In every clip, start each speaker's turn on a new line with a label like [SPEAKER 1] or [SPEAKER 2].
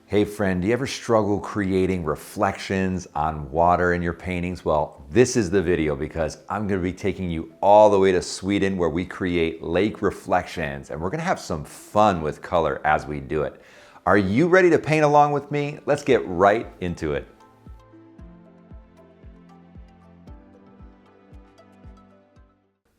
[SPEAKER 1] Hey friend, do you ever struggle creating reflections on water in your paintings? Well, this is the video because I'm going to be taking you all the way to Sweden where we create lake reflections and we're going to have some fun with color as we do it. Are you ready to paint along with me? Let's get right into it.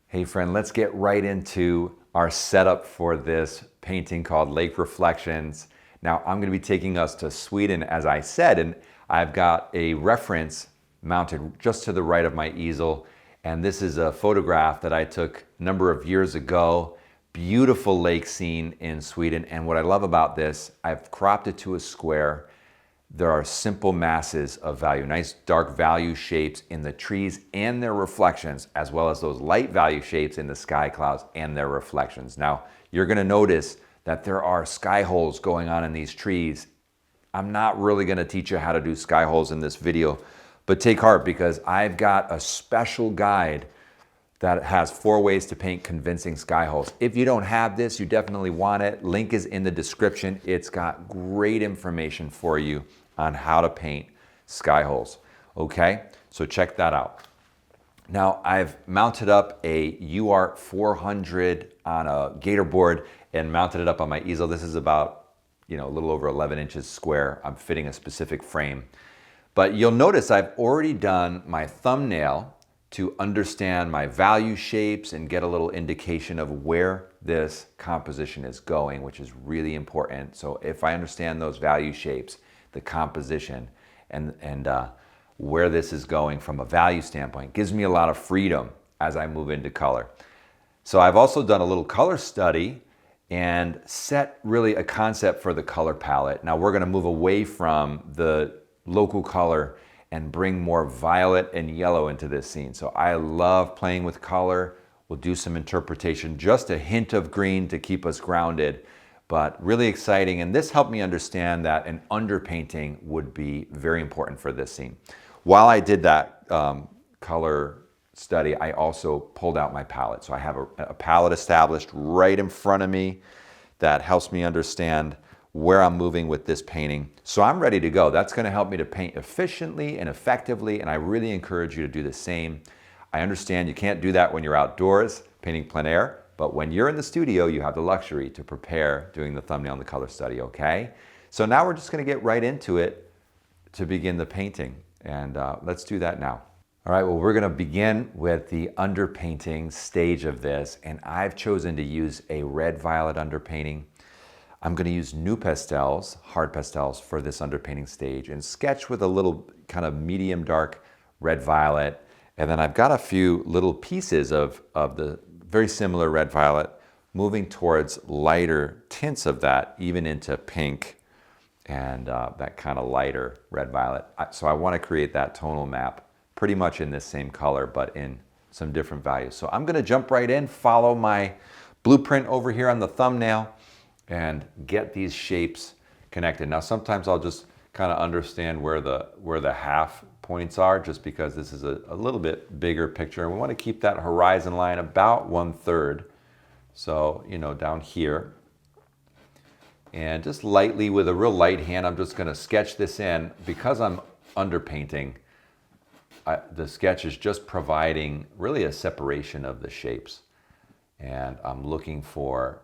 [SPEAKER 1] Hey friend, let's get right into our setup for this painting called Lake Reflections. Now I'm going to be taking us to Sweden, as I said, and I've got a reference mounted just to the right of my easel. And this is a photograph that I took a number of years ago. Beautiful lake scene in Sweden. And what I love about this, I've cropped it to a square. There are simple masses of value, nice dark value shapes in the trees and their reflections, as well as those light value shapes in the sky clouds and their reflections. Now, you're going to notice that there are sky holes going on in these trees. I'm not really going to teach you how to do sky holes in this video, but take heart because I've got a special guide that has 4 ways to paint convincing sky holes. If you don't have this, you definitely want it. Link is in the description. It's got great information for you on how to paint sky holes. Okay, so check that out. Now I've mounted up a UART 400 on a gator board and mounted it up on my easel. This is about, a little over 11 inches square. I'm fitting a specific frame. But you'll notice I've already done my thumbnail to understand my value shapes and get a little indication of where this composition is going, which is really important. So if I understand those value shapes, the composition, and where this is going from a value standpoint, gives me a lot of freedom as I move into color. So I've also done a little color study and set really a concept for the color palette. Now we're going to move away from the local color and bring more violet and yellow into this scene. So I love playing with color. We'll do some interpretation, just a hint of green to keep us grounded, but really exciting. And this helped me understand that an underpainting would be very important for this scene. While I did that color study, I also pulled out my palette. So I have a palette established right in front of me that helps me understand where I'm moving with this painting. So I'm ready to go. That's going to help me to paint efficiently and effectively, and I really encourage you to do the same. I understand you can't do that when you're outdoors painting plein air, but when you're in the studio, you have the luxury to prepare doing the thumbnail and the color study, okay? So now we're just going to get right into it to begin the painting, and let's do that now. All right, well, we're going to begin with the underpainting stage of this, and I've chosen to use a red-violet underpainting. I'm going to use new pastels, hard pastels, for this underpainting stage and sketch with a little kind of medium dark red-violet. And then I've got a few little pieces of the very similar red-violet moving towards lighter tints of that, even into pink and that kind of lighter red-violet. So I want to create that tonal map pretty much in this same color, but in some different values. So I'm going to jump right in, follow my blueprint over here on the thumbnail, and get these shapes connected. Now sometimes I'll just kind of understand where the half points are, just because this is a little bit bigger picture. And we want to keep that horizon line about 1/3. So, down here. And just lightly, with a real light hand, I'm just going to sketch this in. Because I'm underpainting, the sketch is just providing really a separation of the shapes. And I'm looking for,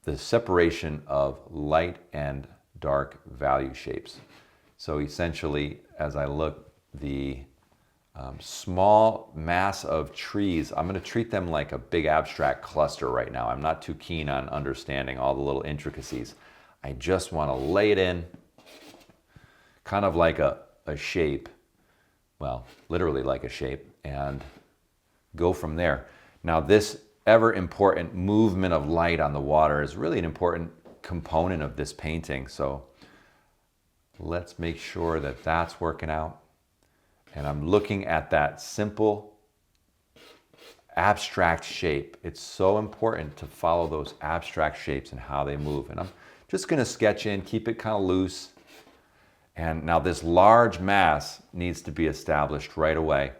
[SPEAKER 1] the separation of light and dark value shapes. So essentially, as I look, the small mass of trees, I'm going to treat them like a big abstract cluster right now. I'm not too keen on understanding all the little intricacies. I just want to lay it in, kind of like a shape, well, literally like a shape, and go from there. Now this ever important movement of light on the water is really an important component of this painting. So let's make sure that that's working out. And I'm looking at that simple abstract shape. It's so important to follow those abstract shapes and how they move. And I'm just going to sketch in, keep it kind of loose. And now this large mass needs to be established right away.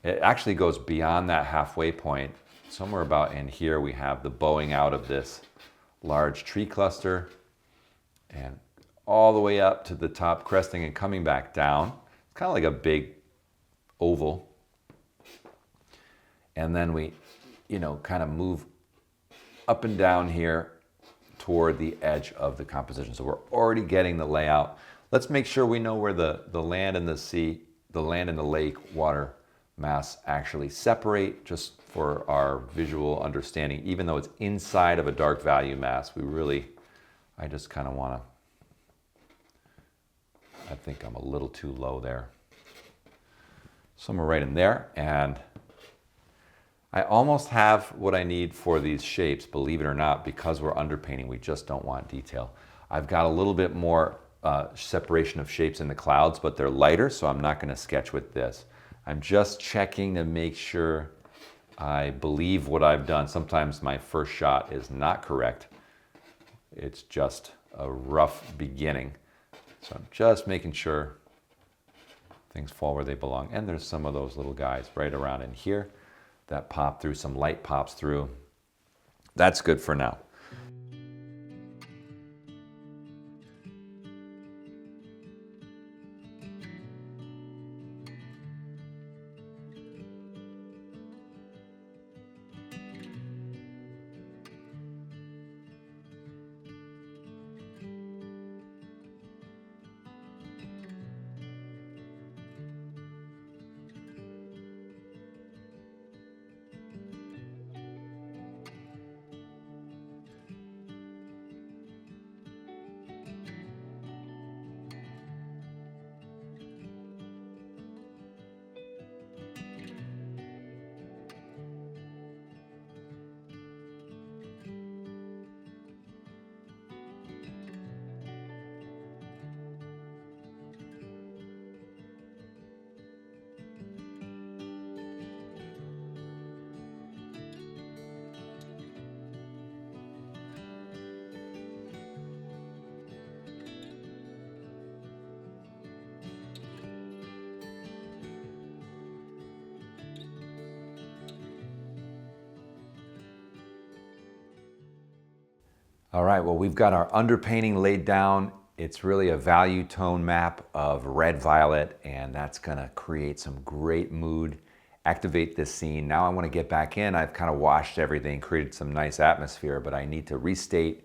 [SPEAKER 1] It actually goes beyond that halfway point. Somewhere about in here we have the bowing out of this large tree cluster. and all the way up to the top, cresting and coming back down. It's kind of like a big oval. And then we, kind of move up and down here toward the edge of the composition. So we're already getting the layout. Let's make sure we know where the land and the sea, the land and the lake water mass actually separate, just for our visual understanding. Even though it's inside of a dark value mass, I just kind of want to, I think I'm a little too low there. Somewhere right in there, and I almost have what I need for these shapes, believe it or not. Because we're underpainting, we just don't want detail. I've got a little bit more separation of shapes in the clouds, but they're lighter, so I'm not going to sketch with this. I'm just checking to make sure I believe what I've done. Sometimes my first shot is not correct. It's just a rough beginning. So I'm just making sure things fall where they belong. And there's some of those little guys right around in here that pop through, some light pops through. That's good for now. All right, well, we've got our underpainting laid down. It's really a value tone map of red, violet, and that's gonna create some great mood, activate this scene. Now I wanna get back in. I've kind of washed everything, created some nice atmosphere, but I need to restate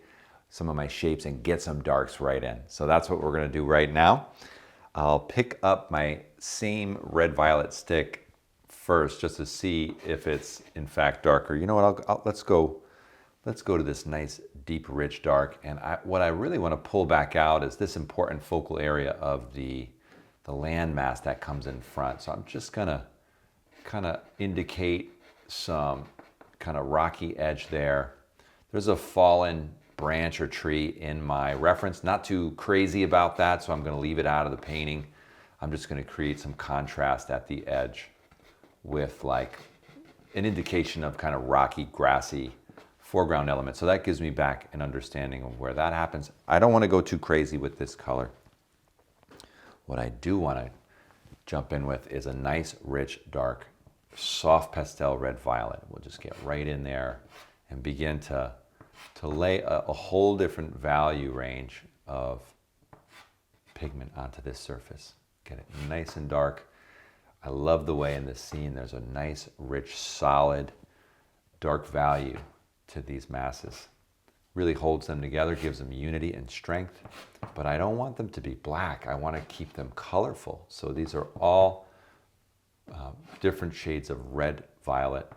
[SPEAKER 1] some of my shapes and get some darks right in. So that's what we're gonna do right now. I'll pick up my same red violet stick first just to see if it's in fact darker. You know what, let's go to this nice deep rich dark, and what I really want to pull back out is this important focal area of the land mass that comes in front. So I'm just gonna kind of indicate some kind of rocky edge there. There's a fallen branch or tree in my reference. Not too crazy about that, so I'm going to leave it out of the painting. I'm just going to create some contrast at the edge with like an indication of kind of rocky, grassy foreground element. So that gives me back an understanding of where that happens. I don't want to go too crazy with this color. What I do want to jump in with is a nice, rich, dark, soft pastel red violet. We'll just get right in there and begin to lay a whole different value range of pigment onto this surface. Get it nice and dark. I love the way in this scene there's a nice, rich, solid, dark value to these masses. Really holds them together, gives them unity and strength, but I don't want them to be black. I want to keep them colorful. So these are all different shades of red, violet.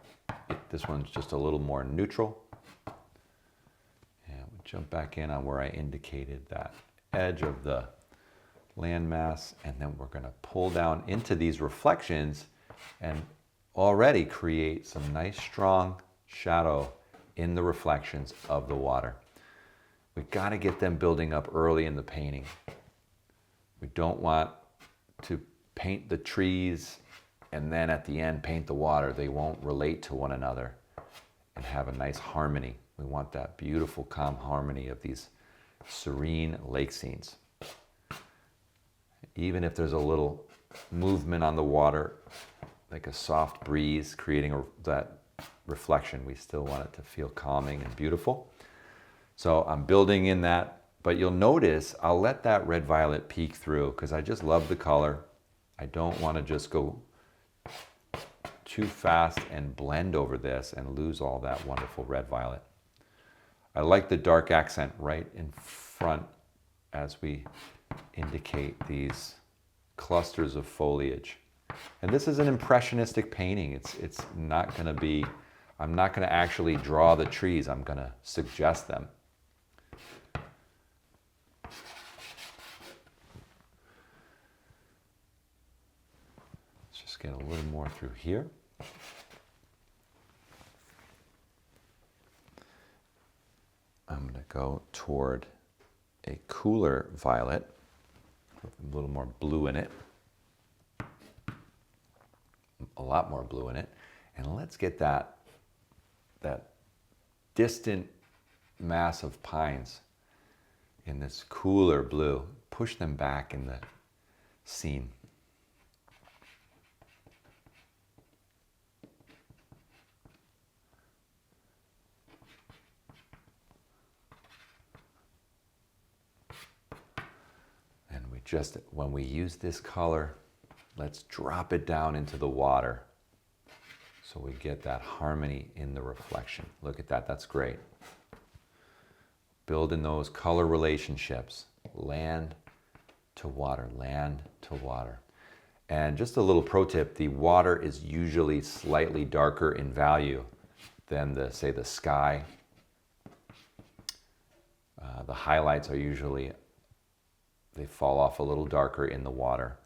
[SPEAKER 1] This one's just a little more neutral. And we'll jump back in on where I indicated that edge of the landmass, and then we're going to pull down into these reflections and already create some nice strong shadow in the reflections of the water. We've got to get them building up early in the painting. We don't want to paint the trees and then at the end paint the water. They won't relate to one another and have a nice harmony. We want that beautiful, calm harmony of these serene lake scenes. Even if there's a little movement on the water, like a soft breeze creating that reflection, we still want it to feel calming and beautiful. So I'm building in that But you'll notice I'll let that red violet peek through because I just love the color. I don't want to just go too fast and blend over this and lose all that wonderful red violet. I like the dark accent right in front as we indicate these clusters of foliage. And this is an impressionistic painting. It's not going to be, I'm not going to actually draw the trees, I'm going to suggest them. Let's just get a little more through here. I'm going to go toward a cooler violet with a little more blue in it. A lot more blue in it. And let's get that distant mass of pines in this cooler blue. Push them back in the scene. Just when we use this color, let's drop it down into the water so we get that harmony in the reflection. Look at that, that's great. Building those color relationships, land to water, land to water. And just a little pro tip, the water is usually slightly darker in value than say the sky. The highlights are usually, they fall off a little darker in the water,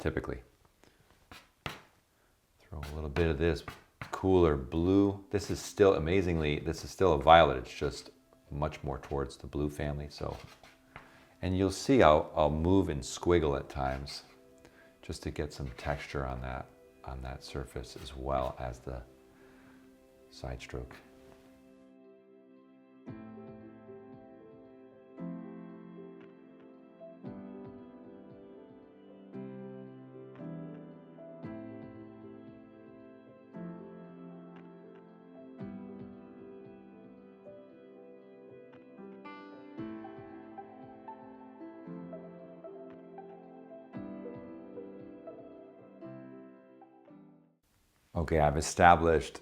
[SPEAKER 1] typically. Throw a little bit of this cooler blue. This is still, amazingly, this is still a violet. It's just much more towards the blue family. So, and you'll see I'll move and squiggle at times just to get some texture on that surface as well as the side stroke. Okay, I've established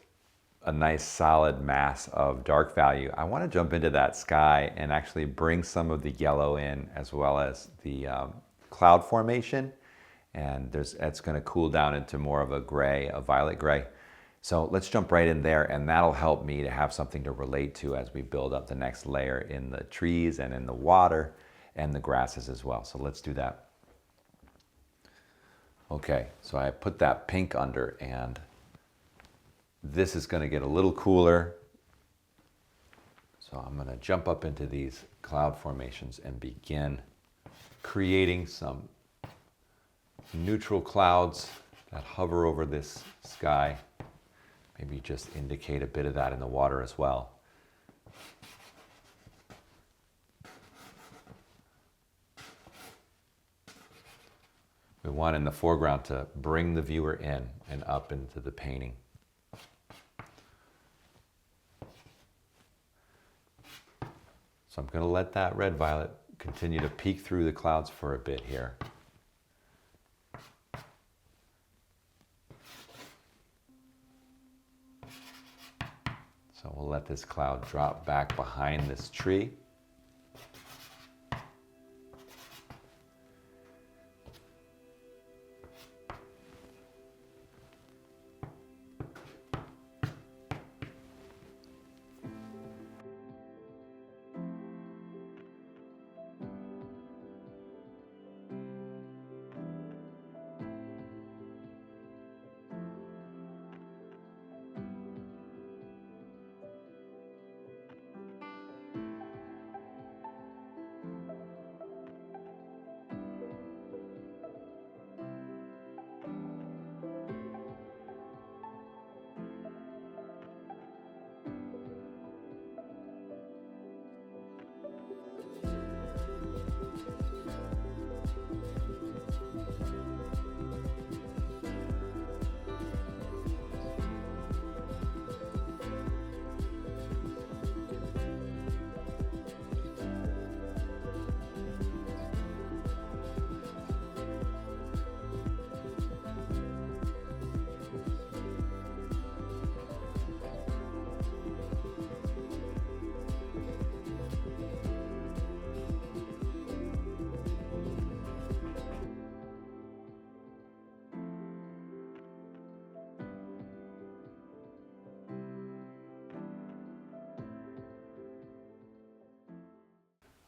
[SPEAKER 1] a nice solid mass of dark value. I want to jump into that sky and actually bring some of the yellow in as well as the cloud formation. And it's going to cool down into more of a gray, a violet gray. So let's jump right in there, and that'll help me to have something to relate to as we build up the next layer in the trees and in the water and the grasses as well. So let's do that. Okay, so I put that pink under, and this is going to get a little cooler. So I'm going to jump up into these cloud formations and begin creating some neutral clouds that hover over this sky. Maybe just indicate a bit of that in the water as well. We want in the foreground to bring the viewer in and up into the painting. So I'm going to let that red violet continue to peek through the clouds for a bit here. So we'll let this cloud drop back behind this tree.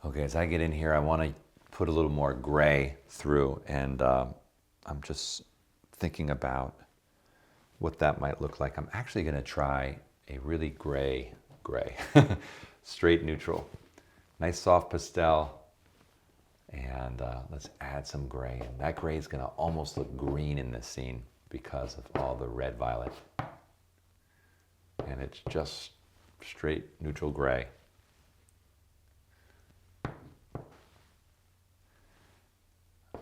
[SPEAKER 1] Okay, as I get in here, I want to put a little more gray through, and I'm just thinking about what that might look like. I'm actually going to try a really gray, straight neutral. Nice soft pastel, and let's add some gray. And that gray is going to almost look green in this scene because of all the red violet. And it's just straight neutral gray.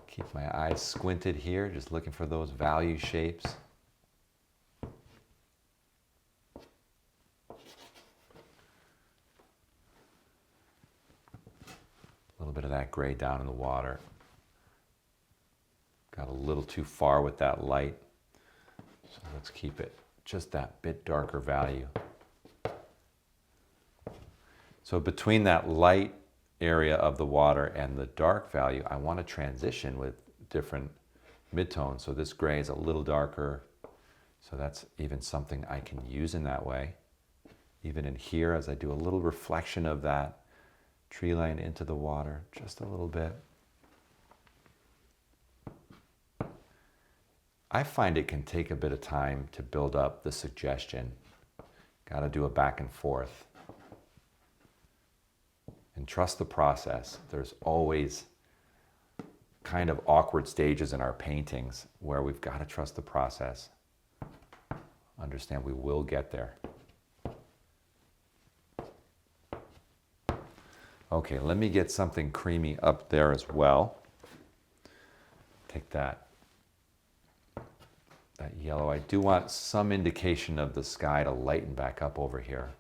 [SPEAKER 1] Keep my eyes squinted here, just looking for those value shapes. A little bit of that gray down in the water. Got a little too far with that light. So let's keep it just that bit darker value. So between that light area of the water and the dark value, I want to transition with different midtones. So this gray is a little darker. So that's even something I can use in that way. Even in here, as I do a little reflection of that tree line into the water, just a little bit. I find it can take a bit of time to build up the suggestion. Got to do a back and forth. And trust the process. There's always kind of awkward stages in our paintings where we've got to trust the process. Understand we will get there. Okay, let me get something creamy up there as well. Take that yellow. I do want some indication of the sky to lighten back up over here.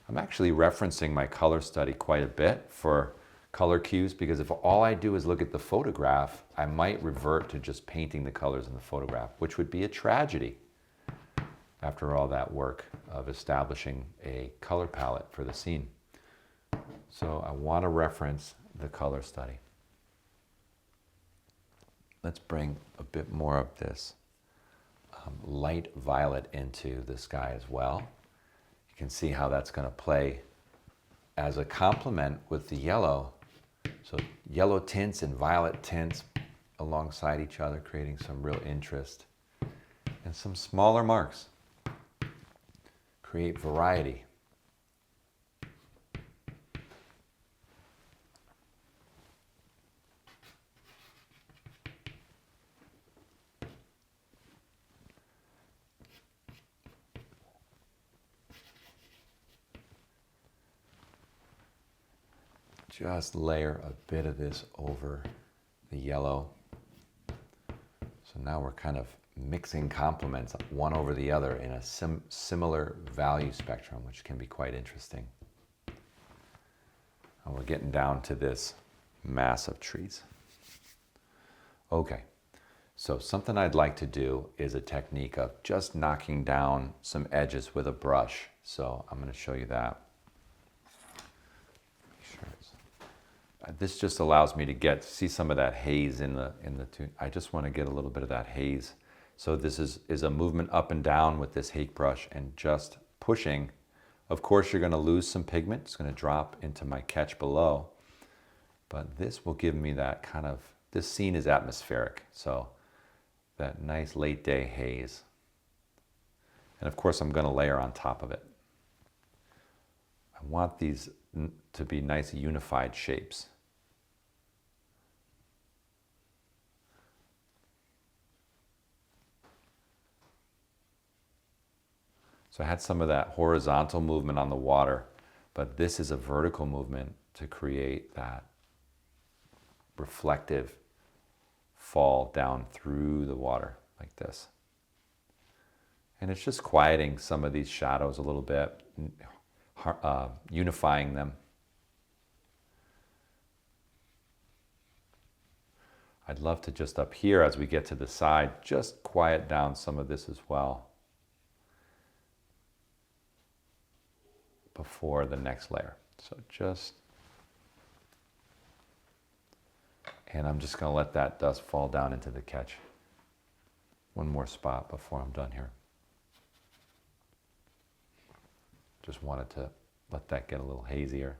[SPEAKER 1] I'm actually referencing my color study quite a bit for color cues, because if all I do is look at the photograph, I might revert to just painting the colors in the photograph, which would be a tragedy after all that work of establishing a color palette for the scene. So I want to reference the color study. Let's bring a bit more of this light violet into the sky as well. You can see how that's going to play as a complement with the yellow. So yellow tints and violet tints alongside each other, creating some real interest. And some smaller marks create variety. Just layer a bit of this over the yellow. So now we're kind of mixing complements one over the other in a similar value spectrum, which can be quite interesting. And we're getting down to this mass of trees. Okay, so something I'd like to do is a technique of just knocking down some edges with a brush. So I'm going to show you that. This just allows me to see some of that haze in the tune. I just want to get a little bit of that haze. So this is a movement up and down with this hake brush and just pushing. Of course, you're going to lose some pigment. It's going to drop into my catch below. But this will give me that kind of, this scene is atmospheric. So that nice late day haze. And of course, I'm going to layer on top of it. I want these to be nice unified shapes. So I had some of that horizontal movement on the water, but this is a vertical movement to create that reflective fall down through the water like this. And it's just quieting some of these shadows a little bit, unifying them. I'd love to just up here as we get to the side, just quiet down some of this as well before the next layer. So and I'm just going to let that dust fall down into the catch. One more spot before I'm done here. Just wanted to let that get a little hazier.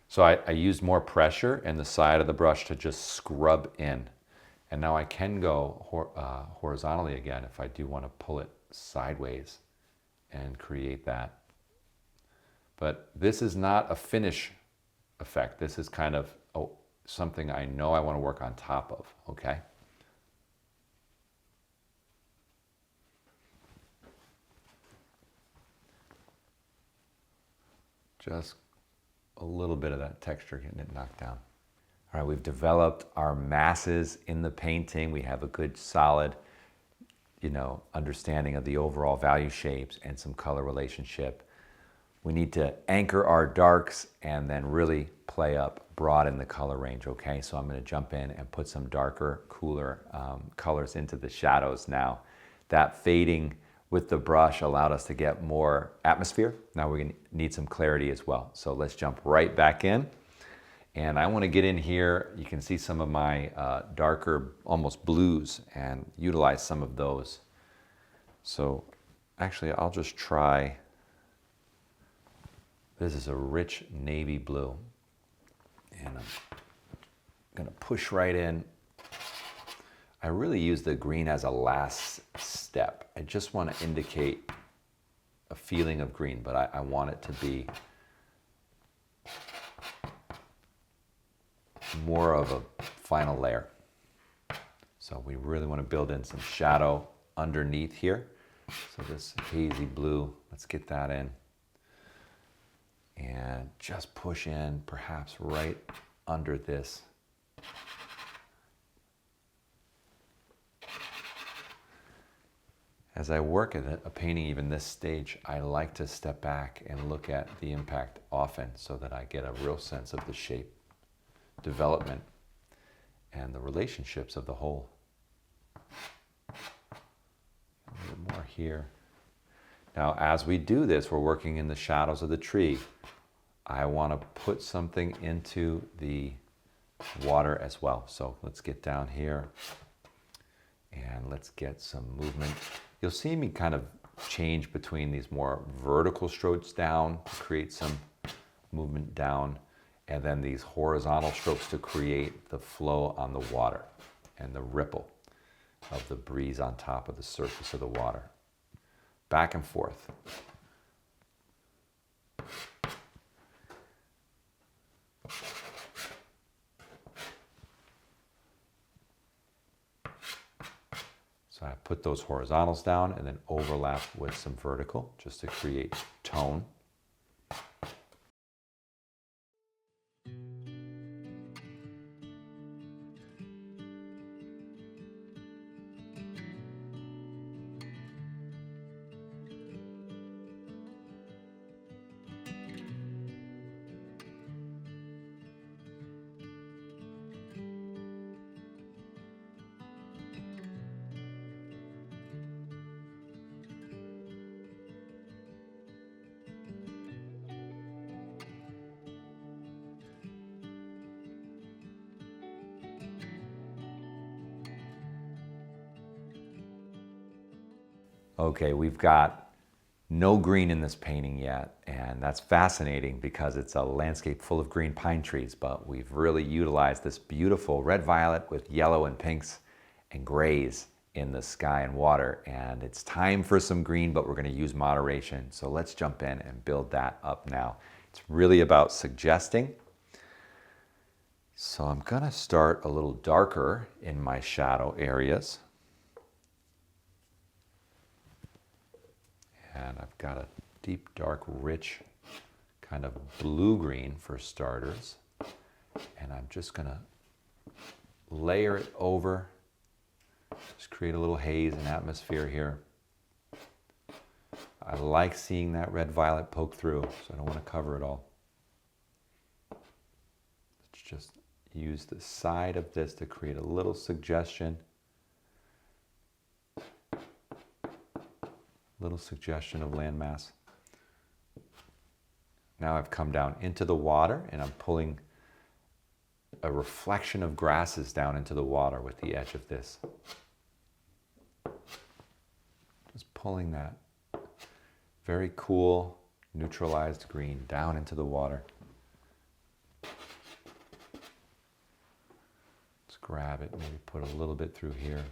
[SPEAKER 1] So I used more pressure in the side of the brush to just scrub in. And now I can go horizontally again if I do want to pull it sideways and create that. But this is not a finish effect. This is kind of something I know I want to work on top of, okay? Just a little bit of that texture getting it knocked down. All right, we've developed our masses in the painting. We have a good solid, understanding of the overall value shapes and some color relationship. We need to anchor our darks and then really play up, broaden the color range, okay? So I'm gonna jump in and put some darker, cooler colors into the shadows now. That fading with the brush allowed us to get more atmosphere. Now we're gonna need some clarity as well. So let's jump right back in. And I wanna get in here. You can see some of my darker, almost blues, and utilize some of those. So actually, I'll just try, this is a rich navy blue. And I'm gonna push right in. I really use the green as a last step. I just want to indicate a feeling of green, but I want it to be more of a final layer. So we really want to build in some shadow underneath here. So this hazy blue, let's get that in. And just push in, perhaps right under this. As I work at a painting, even this stage, I like to step back and look at the impact often so that I get a real sense of the shape, development, and the relationships of the whole. A little more here. Now, as we do this, we're working in the shadows of the tree. I want to put something into the water as well. So let's get down here and let's get some movement. You'll see me kind of change between these more vertical strokes down to create some movement down, and then these horizontal strokes to create the flow on the water and the ripple of the breeze on top of the surface of the water. Back and forth. So I put those horizontals down and then overlap with some vertical just to create tone. Okay, we've got no green in this painting yet, and that's fascinating because it's a landscape full of green pine trees, but we've really utilized this beautiful red-violet with yellow and pinks and grays in the sky and water, and it's time for some green, but we're going to use moderation. So let's jump in and build that up now. It's really about suggesting. So I'm going to start a little darker in my shadow areas. And I've got a deep, dark, rich kind of blue-green for starters. And I'm just gonna layer it over, just create a little haze and atmosphere here. I like seeing that red-violet poke through, so I don't want to cover it all. Let's just use the side of this to create a little suggestion. Little suggestion of landmass. Now I've come down into the water and I'm pulling a reflection of grasses down into the water with the edge of this. Just pulling that Very cool, neutralized green down into the water. Let's grab it, maybe put a little bit through here.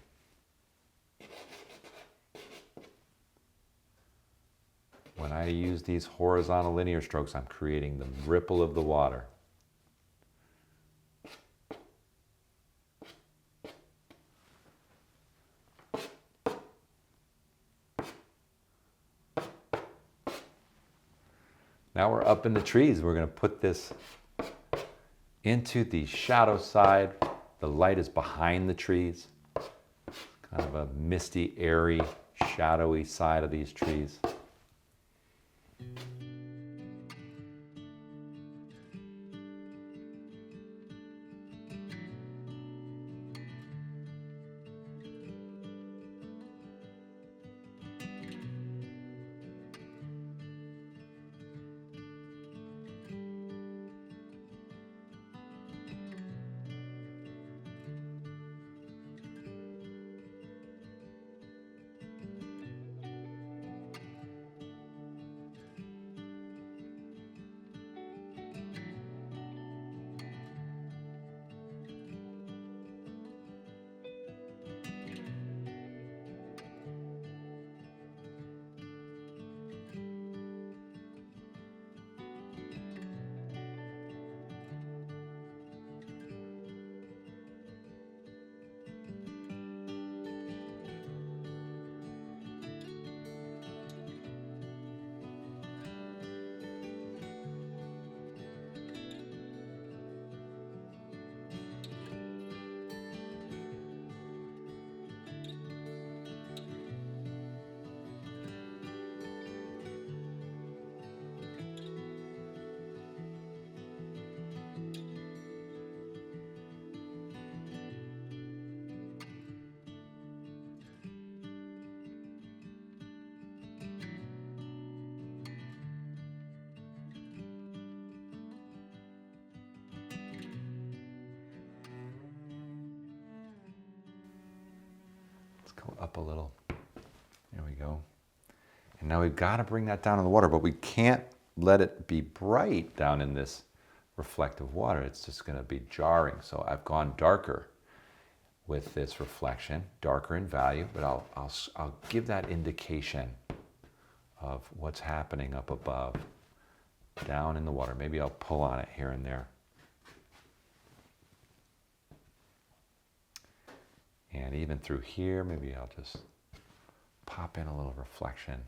[SPEAKER 1] When I use these horizontal linear strokes, I'm creating the ripple of the water. Now we're up in the trees. We're going to put this into the shadow side. The light is behind the trees. Kind of a misty, airy, shadowy side of these trees. Go up a little. There we go. And now we've got to bring that down in the water, but we can't let it be bright down in this reflective water. It's just going to be jarring. So I've gone darker with this reflection, darker in value, but I'll give that indication of what's happening up above, down in the water. Maybe I'll pull on it here and there. And even through here, maybe I'll just pop in a little reflection.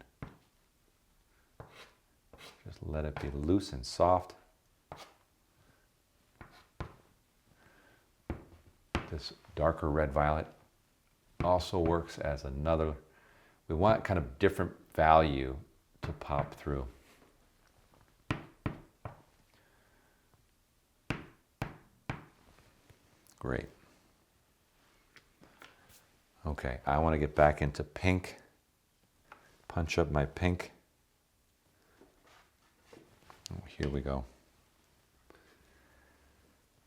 [SPEAKER 1] Just let it be loose and soft. This darker red violet also works as another, we want kind of different value to pop through. Great. Okay, I want to get back into pink. Punch up my pink. Oh, here we go.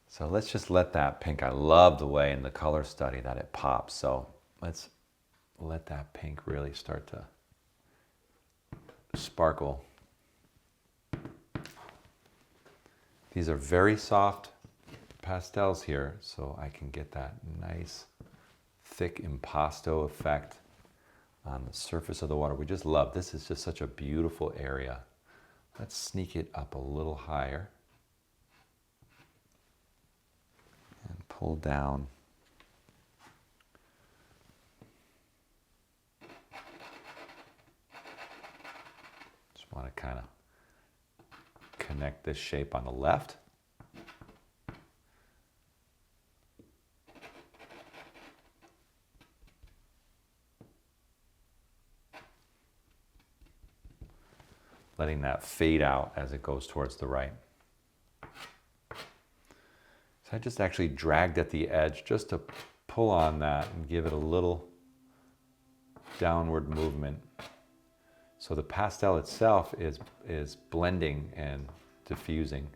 [SPEAKER 1] So let's just let that pink, I love the way in the color study that it pops. So let's let that pink really start to sparkle. These are very soft pastels here, so I can get that nice thick impasto effect on the surface of the water. We just love, this is just such a beautiful area. Let's sneak it up a little higher and pull down. Just want to kind of connect this shape on the left. Letting that fade out as it goes towards the right. So I just actually dragged at the edge just to pull on that and give it a little downward movement. So the pastel itself is blending and diffusing.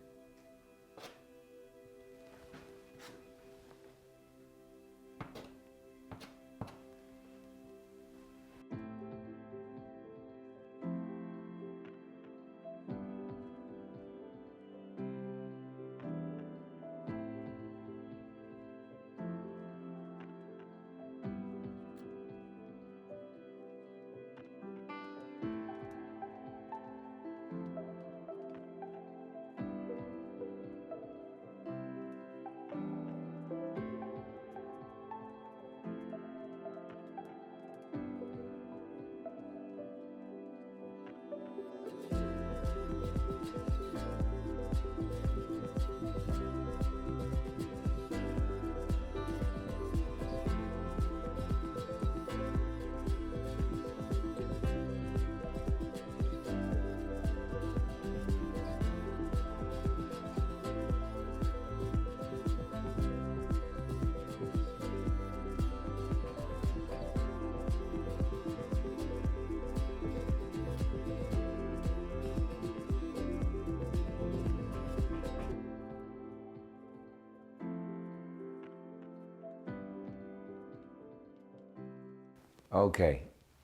[SPEAKER 1] Okay,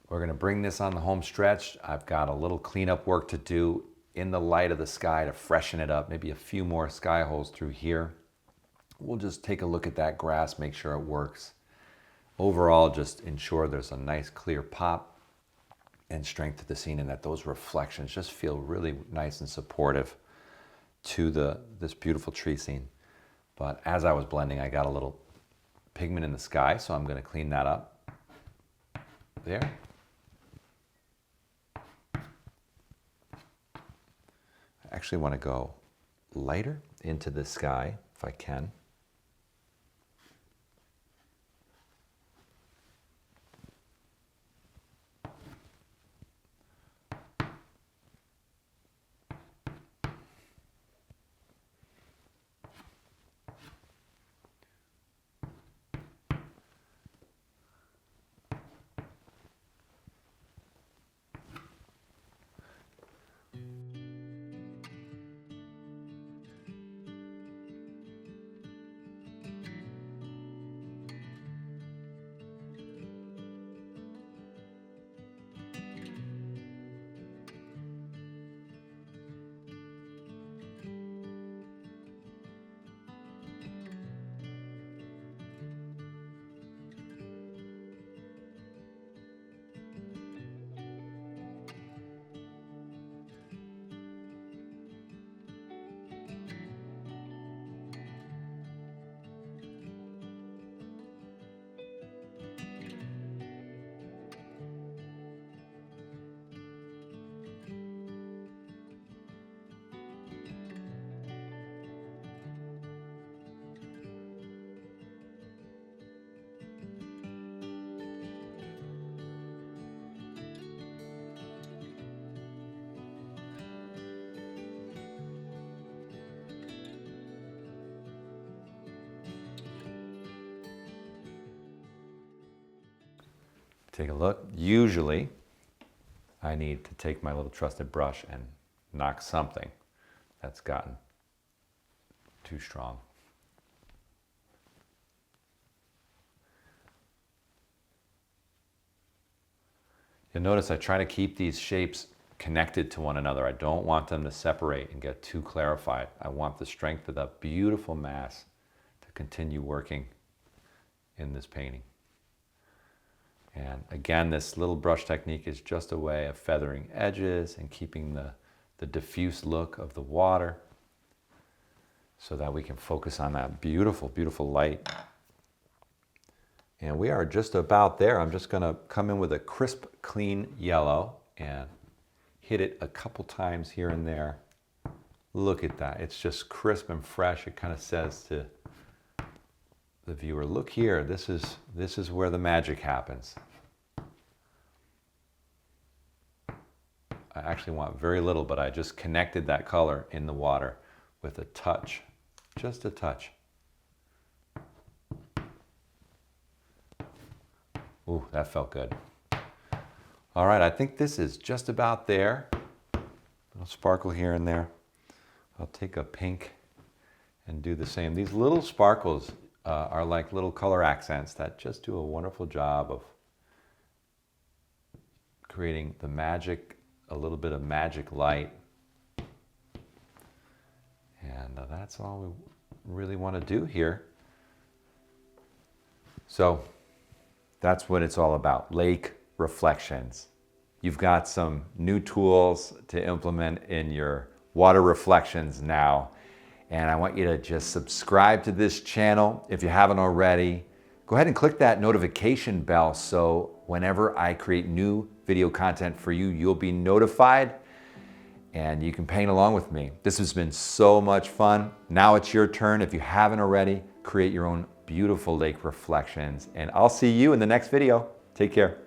[SPEAKER 1] we're gonna bring this on the home stretch. I've got a little cleanup work to do in the light of the sky to freshen it up, maybe a few more sky holes through here. We'll just take a look at that grass, make sure it works. Overall, just ensure there's a nice clear pop and strength to the scene, and that those reflections just feel really nice and supportive to this beautiful tree scene. But as I was blending, I got a little pigment in the sky, so I'm going to clean that up. There. I actually want to go lighter into the sky if I can. Take a look. Usually, I need to take my little trusted brush and knock something that's gotten too strong. You'll notice I try to keep these shapes connected to one another. I don't want them to separate and get too clarified. I want the strength of that beautiful mass to continue working in this painting. And again, this little brush technique is just a way of feathering edges and keeping the diffuse look of the water so that we can focus on that beautiful, beautiful light. And we are just about there. I'm just gonna come in with a crisp, clean yellow and hit it a couple times here and there. Look at that, it's just crisp and fresh. It kind of says to the viewer, look here, this is where the magic happens. I actually want very little, but I just connected that color in the water with a touch, just a touch. Ooh, that felt good. All right, I think this is just about there. A little sparkle here and there. I'll take a pink and do the same. These little sparkles are like little color accents that just do a wonderful job of creating the magic, a little bit of magic light. And that's all we really want to do here. So that's what it's all about, lake reflections. You've got some new tools to implement in your water reflections now. And I want you to just subscribe to this channel if you haven't already. Go ahead and click that notification bell so whenever I create new video content for you, you'll be notified and you can paint along with me. This has been so much fun. Now it's your turn. If you haven't already, create your own beautiful lake reflections. And I'll see you in the next video. Take care.